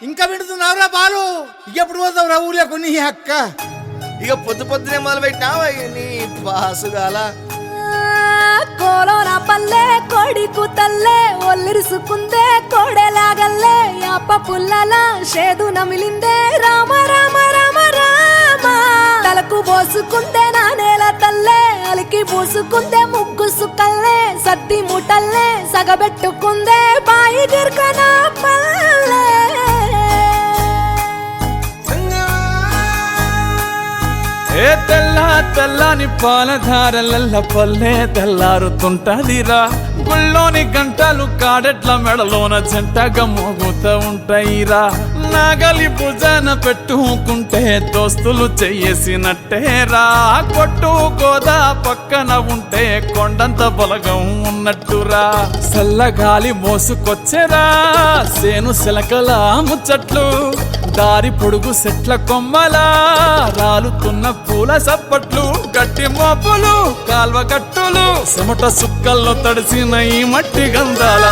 ఇంకా వింటున్నావురా బాలు? ఎప్పుడు పోతావురా ఊళ్ళో కొన్ని అక్క? ఇక పొద్దునే మొదలు పెట్టినావా నీ పాసుగాల? కోలోన పల్లె కోడి కూతల్లే ఒల్లిరుసుకుందే కోడెలాగల్లే యాప పుల్లల షేదు నమిలిందే రామ రామ రామ రామ తలకు పోసుకుందే నా నేల తల్లే అలికి పూసుకుందే ముగ్గు సుక్కల్లే సద్ది ముటల్లే సగబెట్టుకుందే బాయి గిర్కన పల్లె ఏ తెల్లని పాలధారలల్ల పల్లె తెల్లారుతుంటదిరా గుళ్ళోని గంటలు కాడెట్ల మెడలోన జంటగా మోగుతూ ఉంటాయిరా నాగలి భుజాన పెట్టుకుంటే దోస్తులు చెయ్యేసినట్టేరా కొట్టు గోదా పక్కన ఉంటే కొండంత బలగం ఉన్నట్టురా చల్లగాలి మోసుకొచ్చెరా సేను శిలకల ముచ్చట్లు దారి పొడుగు సెట్ల కొమ్మలా రాలుతున్న పూల సప్పట్లు గట్టి మోపులు కాల్వ గట్టులు చెమట సుక్కల్లో తడిసిన ఈ మట్టి గంధాల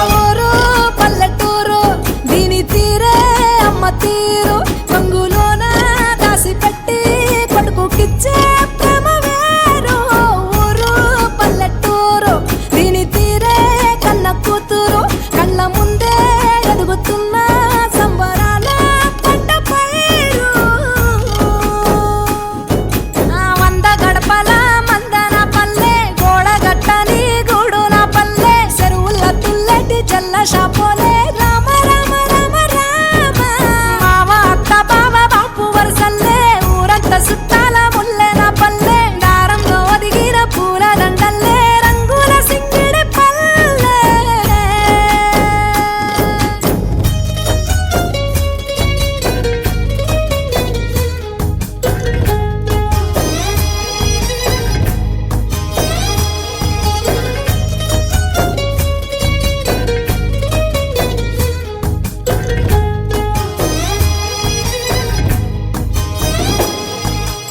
పల్లెటూరు దీని తీరే అమ్మ తీరు కంగులోన దాసి పెట్టి కొడుకుకిచ్చే ప్రేమ వేరు ఊరు పల్లెటూరు దీని తీరే కన్న కూతురు కళ్ళ ముందే ఎదుగుతున్న సంబరాల పంట పైరు వంద గడపల మందన పల్లె గోడగట్టని గూడున పల్లె చెరువుల తుల్లటి జల్ల షాపోలే రామ రామ రామ రామ మావ అత్త బావ బాపు వరసల్లే ఊరంత సుట్టాల ముల్లెన పల్లె దారంలో ఒదిగిన పూల దండల్లే రంగుల సింగిడి పల్లె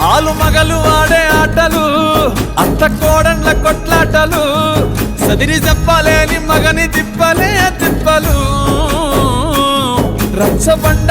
ఆలు మగలు ఆడే ఆటలు అత్త కోడన్ల కొట్లాటలు సదిరి చెప్పలేని మగని తిప్పలే తిప్పలు రచ్చబండ